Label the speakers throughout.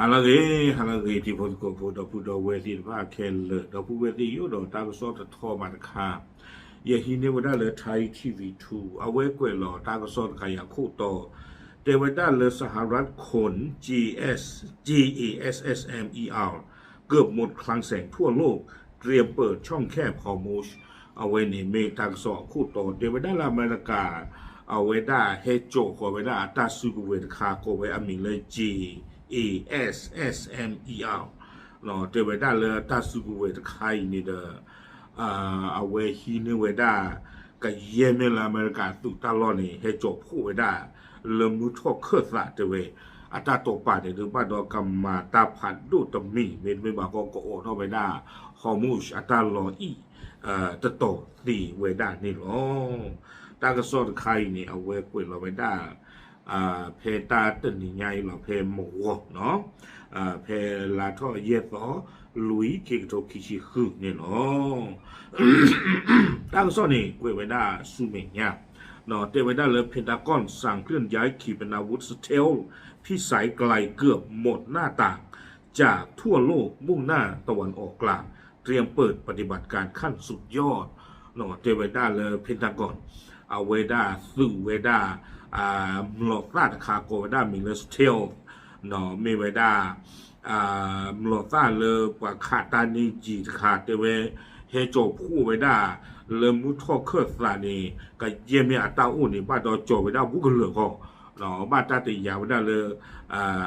Speaker 1: halage ti pon ko po do pu do we ti ba ken le do pu we ti yo do ta so ta tho ma ta kha ye hi ne wada le Thai TV2 awe kwe lo ta ko so ka ya khu to te wada le Saharat ขน GASSMER เกือบหมดคลังแสงทั่วโลกเตรียมเปิดช่องแคบฮอร์มูชเอาไว้ในเมตาสอคู่โตเดวดาลาอเมริกาเอาไว้ได้เฮโจโคไว้ได้ตาซูกุเวตคาโกไว้อามิเลย GASSMER เนาะเดวดาเลยตาซูกุเวตคายนี่เดเอาไว้ฮีนี่ไว้ได้ก็เยเมลอเมริกาตุตลอดนี่เฮโจพูไว้ได้เริ่มรู้ทั่วเครือสัตว์เดวอัตราตัวป่าเดี๋ยวบ้านดอกกำมาตาผัดดูตมีเป็นไม่บากก็โอเท่าไปได้ฮอร์มูชอัตราลออีตะโตตีเวด้านี่หรอตากระสอดไข่นี่เอาไว้กวยเราไว้ได้เพตาตึนี่ไงเราเพหมูเนาะเพลาท่อเย็ดต่อลุยเก่งโตคิชิคือนี่เนาะตากระสอดนี่กวยไว้ได้ซูเมญาเนาะเตไว้ได้เลยเพนทากอนสั่งเคลื่อนย้ายขีปนาวุธสเทลพิสัยไกลเกือบหมดหน้าต่างจากทั่วโลกมุ่งหน้าตะวันออกกลางเตรียมเปิดปฏิบัติการขั้นสุดยอดเนาะเตไว้ได้เลยเพนทากอนเอาไว้ได้สื่อไว้ได้หลอกราดคาโกไว้ได้มิเลสเทลเนาะมีไว้ได้หลอกราดเลยกว่าขาตานีจีขาเตไว้เฮโจผู้ไว้ได้เริ่มมุทอเคอร์สานีก็เยี่ยมอัตราอุ่นนี่บ้านดอโจไว้ได้บุกเหลือก็เนาะบ้านตาติยาไว้ได้เลย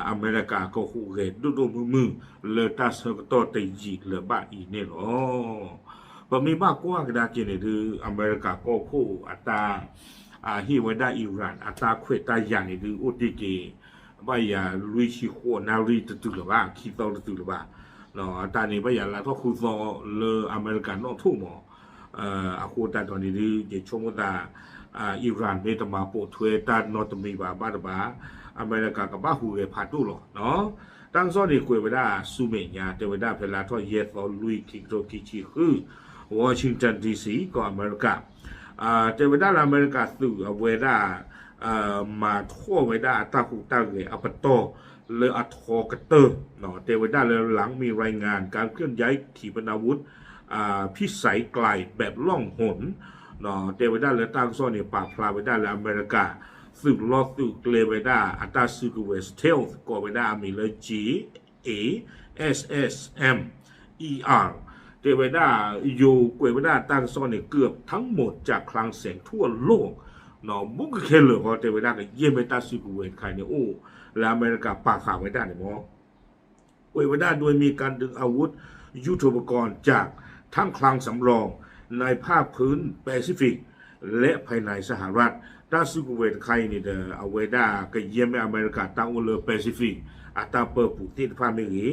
Speaker 1: อเมริกาก็หูเกดดูมือเลยตาเซกโตติจีเลยบ้านอีนี่หรอพอมีบ้านกว้างกระดาษเจนี่คืออเมริกาก็คู่อัตราฮีไว้ได้อิหร่านอัตราเควตาอย่างนี่คืออุติเกบ้านยาลุยชิโคนารีตุหรือว่าคีโตตุหรือว่าเนาะอัตรานี้บ้านยาละก็คือซอเลยอเมริกันนอกทุ่งหมออาคูตาตอนนี้จะชมว่าอิหร่านเมตมาโปทเวตานอตมีบาบ้าบาอเมริกากับบ้าหูเอพาตุหรอเนาะตั้งซ้อนดีคุยไปได้ซูเมญาเทวดาเพลาทอเยสฟอลุยคิโตคิชิคือวอชิงตันดีซีก็อเมริกาเทวดาอเมริกาสื่อเวดามาทั่วเวดาตาหูตาเกอปโตเลออัทอกเตอร์เนาะเทวดาเลยหลังมีรายงานการเคลื่อนย้ายขีปนาวุธพิสัยไกลแบบล่องหนเนาะเทวดาเลยตั้งซ้อนเนี่ยปากพลาเวดาและอเมริกาสืบลอสืบเลเวดาอัตราสืบเวสเทลก็เวดามีเลย GASSMER เทวดาอยู่กวยเวดาตั้งซ้อนเนี่ยเกือบทั้งหมดจากคลังแสงทั่วโลกเนาะมุกเคลเลอร์พอเทวดาก็เยี่ยมเวดาสืบเวสใครเนี่ยโอ้และอเมริกาปากขาเวดาเนี่ยมั้งกวยเวดาโดยมีการดึงอาวุธยุทโธปกรณ์จากทั้งคลังสำรองในภาคพื้นแปซิฟิกและภายในสหรัฐด้านซูเวตไคนี่เดเอาไว้ได้ก็เยี่ยมอเมริกาตั้งอุลแปซิฟิกอัตราเปิดปุติดพามิรี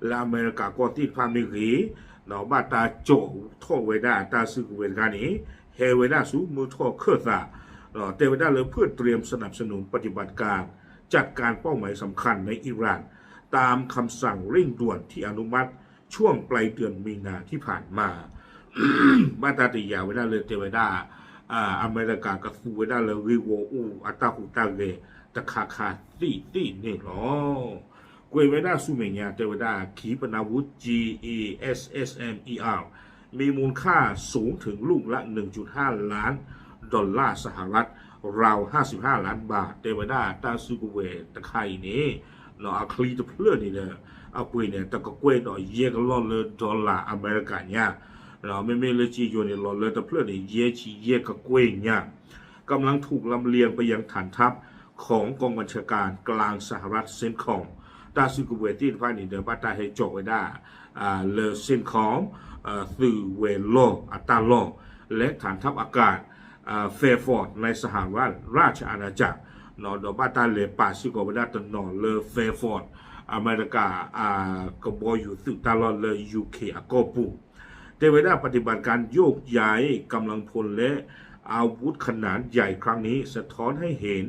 Speaker 1: และอเมริกาก็ติดพามิรีเนาะบ้าตาโจท่อไว้ได้ตาซูเวตไคนี่เฮไว้ได้สูมือท่อเครือซาเนาะเตไว้ได้เลยเพื่อเตรียมสนับสนุนปฏิบัติการจัดการเป้าหมายสำคัญในอิหร่านตามคำสั่งเร่งด่วนที่อนุมัติช่วงปลายเดือนมีนาที่ผ่านมาบ้านตาติยาไว้ได้เลยเทวดาอเมริกากับฟูไว้ได้เลยวิโวอูอัตาหูตาเกตะคาคาตีนี่หรอกวยไว้ได้ซูเมญาเทวดาขีปนาวุธ GASSMER มีมูลค่าสูงถึงลูกละ 1.5 ล้านดอลลาร์สหรัฐราว55 ล้านบาทเทวดาตาซูกุเวตะไคนี้เนาะคลีตเพลือนี่เนี่ยเอาไปเนี่ยแต่ก็กวยเนาะเยกลอเลยดอลลาร์อเมริกันเนี่ยเราไม่เลยจีโยเนี่ยลอเลยแต่เพื่อนเนี่ยเยชีเยกกวยเนี่ยกำลังถูกลำเลียงไปยังฐานทัพของกองบัญชาการกลางสหรัฐเซนคอมตาซิกุเวติภายในเดอร์บาตาเฮโจไว้ได้เลเซนคอมสื่อเวโลอัตาโลและฐานทัพอากาศเฟฟอร์ดในสหรัฐราชอาณาจักรนอดบาตาเลปาซิโกไว้ได้ตนอเลเฟฟอร์ดอเมริกากบอยู่สึตาลอเลยูเคอโกปูเทวดาปฏิบัติการโยกย้ายกำลังพลและอาวุธขนาดใหญ่ครั้งนี้สะท้อนให้เห็น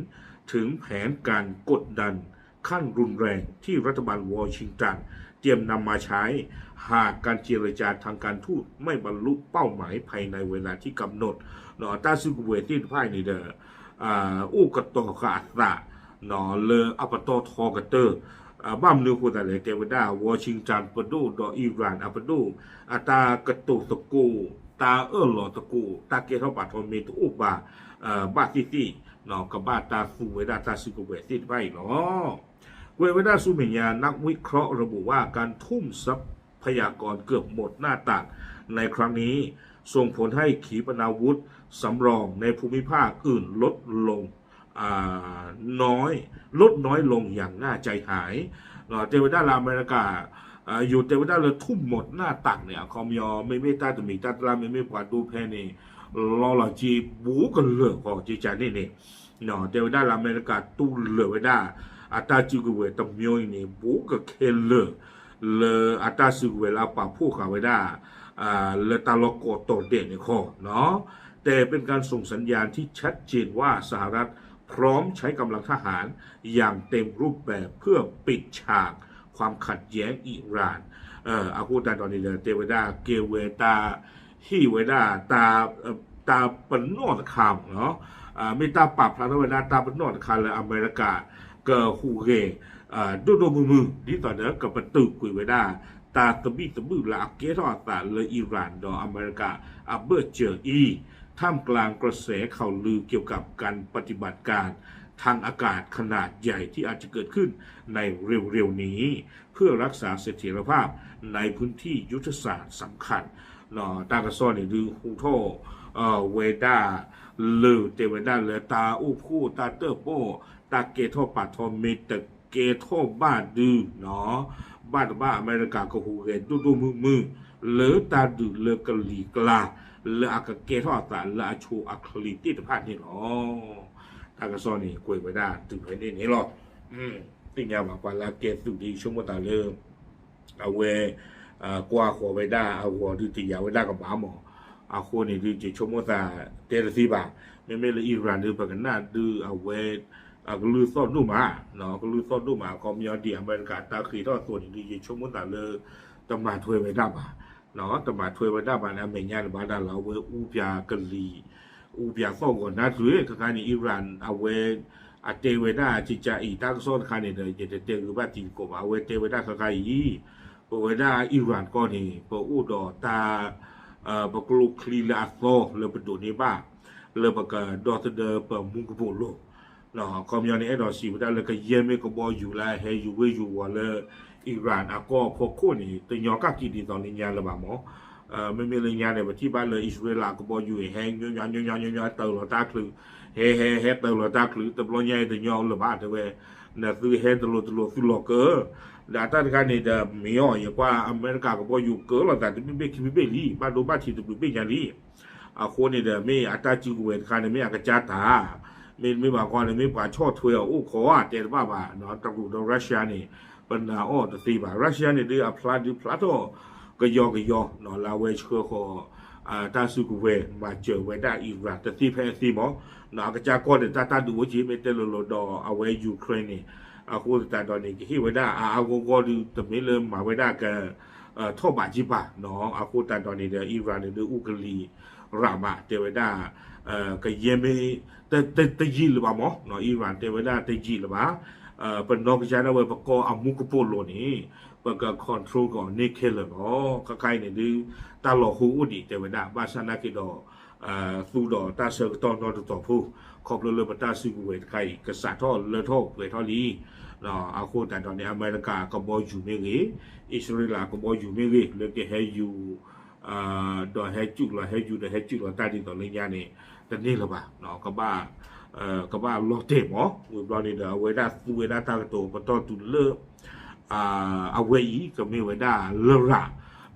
Speaker 1: ถึงแผนการกดดันขั้นรุนแรงที่รัฐบาลวอชิงตันเตรียมนำมาใช้หากการเจรจาทางการทูตไม่บรรลุเป้าหมายภายในเวลาที่กำหนดเนาะตาซูกุเวตินภายในเดออูกตอกาตะเนาะเลออัปโตทอกเตอร์ บ้ามนูโคตาเลยเทวดาวอชิงตันปดูดออิหร่านอปดูตากระตุตะกูตาหลอตะกูตาเกทอปาทอมเมตุอุบาบาติติเนาะกับบาตาฟูเวดาตาซิกุเวติไปเนาะเวดาสุเมียนักวิเคราะห์ระบุว่าการทุ่มทรัพยากรเกือบหมดหน้าตักในครั้งนี้ส่งผลให้ขีปนาวุธสำรองในภูมิภาคอื่นลดลงลดน้อยลงอย่างน่าใจหายเทวดาลาอเมริกาอยู่เทวดาเลยทุ่มหมดหน้าตักเนี่ยคอมยอไม่ตาตมีตาตราไม่กว่าดูแพนี่รอหล่อจีบูกันเหลือก็จีจานี่เนี่ยเทวดาลาอเมริกาตู้เหลือไว้ได้อัตราจิกเวตมยนี่บูก็เคเลle ata suwe la pa ผู้เขาไว้ได้เลตาลโกโตเด่นในข้อเนาะแต่เป็นการส่งสัญญาณที่ชัดเจนว่าสหรัฐพร้อมใช้กำลังทหารอย่างเต็มรูปแบบเพื่อปิดฉากความขัดแย้งอิหร่านอากูตาตอนนี้เลยเทวดาเกเวตาฮีเวดาตาปนนอตคามเนาะไม่ตาปรับพระนวดาตาปนนอตคามเลยอเมริกาเกฮูเกดูมือที่ตอนนี้กับประตูกุยไว้ได้ตาตะบี้ละเกทอตาเลยอิหร่านดออเมริกาเบอร์เจอท่ามกลางกระแสข่าวลือเกี่ยวกับการปฏิบัติการทางอากาศขนาดใหญ่ที่อาจจะเกิดขึ้นในเร็วๆนี้เพื่อรักษาเสถียรภาพในพื้นที่ยุทธศาสตร์สำคัญตากระซ้อนนี่ดูฮูโตเวดาลือเตเวดาเลยตาอูคู่ตาเตอร์โปตาเกทอปาทอมเมตเกทอบ้าดื้อเนาะบ้าอเมริกาก็หูเกดูมือเลอตาดื้อเลอกะลีกลาเลอากเกทอตาเลอชูอัคลีติดพาดนี่เนาะตากระซ้อนนี่กวยไว้ได้ถึงให้นี่หรอติงยามาปาลาเกสุดีชั่วโมงตาเริ่มเอาเวกว่าหัวไว้ได้เอาหัวดูติยาไว้ได้กับบ้าหมอเอาคนนี่ดูจิชั่วโมงตาเตระซีบาไม่เลยอิหร่านดูปกันหน้าดูเอาเวก็ลือซ่อนดูมาเนาะก็ลือซ่อนดูมาคอมยอดีอเมริกาตาขีทอดส่วนดีชั่วโมงตาเลยตมาถวยไว้ได้บ่าเนาะตมาถวยไว้ได้บ่านะเมียนบ้านเราเวอูเปียกลีอูเปียซ่อนก่อนนะคือการนี้อิหร่านเอาเวเทวดาจิจาอีตากซ่อนคันนี่เลยจะเตคือบ้านจีนกบเอาเวเทวดาคายอีเวดาอิหร่านก็นี่ปอูดอตาปกลุคลีลาโซเลยเป็นตัวนี้บ้าเลยปกดอตเดอร์ปมุกโบโลคอมยอนี่ไอ้ดอกสีได้เลยก็เยี่ยมก็บอกอยู่แล้วให้อยู่เว้ยอยู่ว่าเลยอิหร่านก็พอคนนี่ตัวยอกักกี่ดีตอนนี้ยาละบ้าหมอไม่มีเลยยาเนี่ยที่บ้านเลยอิสราเอลก็บอกอยู่แห้งย้อนเตลตาคลือเฮ้เตลตาคลือแต่ปลอยใหญ่ตัวยอละบ้าแต่เว้ยเนี่ยคือเฮ้ตลอดสุดหลอกเกอแต่ตอนนี้จะมีอ๋อย่างว่าอเมริกาก็บอกอยู่เกอแล้วแต่ไม่เบลีบ้านดูบ้านที่ตัวเบลีอย่างนี้คนนี่เดี๋ยวไม่อัตราจิกเวทคันไม่อยากจะตาไม่บอกก่อนเลยไม่ป่าชอบถวยอู้ขอเจ็ดบ้าเนาะตระกูลรัสเซียนี่เป็นตัวตีบ้ารัสเซียนี่ดูพลาโตก็ยอเนาะลาเวชก็ขอตาสุกเวมาเจอไว้ได้อิหร่านแต่ที่แพ้ที่หมอเนาะก็จะก่อนเดี๋ยวตาดูว่าจีไม่เตลโลดเอาไว้ยูเครนนี่คนแต่ตอนนี้ที่ไว้ได้ก็ดูแต่ไม่เริ่มมาไว้ได้ก็ท่อบาจิบะเนาะคนแต่ตอนนี้เดี๋ยวอิหร่านเดี๋ยวอุกฤษรามาเดี๋ยวไว้ได้ก็เยี่ยมแต่ยีหรือเปล่าหมอเนาะอิหร่านเทวดาแต่ยีหรือเปล่าเป็นนอกจากนั้นเว้ยประกอบอามุกโปโลนี่ประกอบคอนโทรลก่อนนี่เคเลยเนาะก็ใครเนี่ยดูตาหลอกหูอุดิเทวดาบาสนาคิดสู้ดอตาเสกตอนต่อผู้ขอบเลยตาสู้เวทใครกษัตริย์ท่อเลือดท่อเวทท่อลีเนาะเอาคนแต่ตอนนี้อเมริกาก็บอกอยู่ไม่กี่อิสราเอลก็บอกอยู่ไม่กี่เรื่องที่ให้อยู่ดอให้จุกละให้อยู่ดอให้จุกละตาดีต่อเรื่องยานี่แต่นี่หรือเปล่าเนาะก็บ้าโลเทมอ๋อเวลานี้เดี๋ยวเวลาตากตัวก็ต้องตุนเลือเอาไว้อีกก็ไม่เวลาเลือละ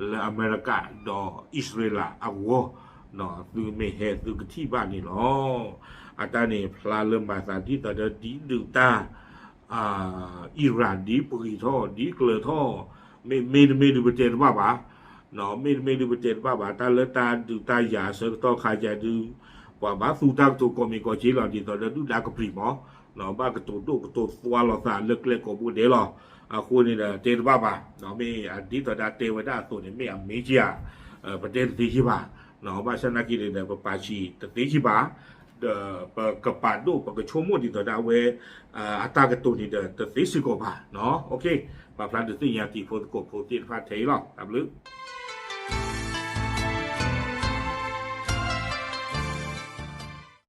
Speaker 1: และอเมริกาดออิสราเอลเอาวะเนาะดูไม่เห็นดูที่บ้านนี่เนาะอาตาเนี่ยพลาเริ่มมาสาธิตแต่เดี๋ยวดีดูตาอิหร่านดีปุยท่อดีเกลือท่อไม่ดูประเทศบ้าเนาะไม่ดูประเทศบ้าตาเลือตาดูตาหยาเสือต่อขายใจดูว่าบ้าสู้ตั้งตัวก็มีก็ชี้หล่อดีตอนเดี๋ยวดูดากระพริมอ๋อเนาะบ้ากระตุ้ตัวหล่อสารเล็กก็พูดเดี๋ยวหรอคนนี่เเทศบ้าเนาะไม่อดีตตอนเทวดาตัวนี้ไม่เมจิอาประเทศที่บ้าเนาะบ้าชนะกิเลสเนี่ยปาชีแต่ที่บ้า กระปาดูปกชั่วโมงที่ต่อดาวเวอัตรากตัวนี้เดติสิกว่าเนาะโอเคปะพลันติยาตีโฟตโกโปรตีนฟาเทหรอตับลึก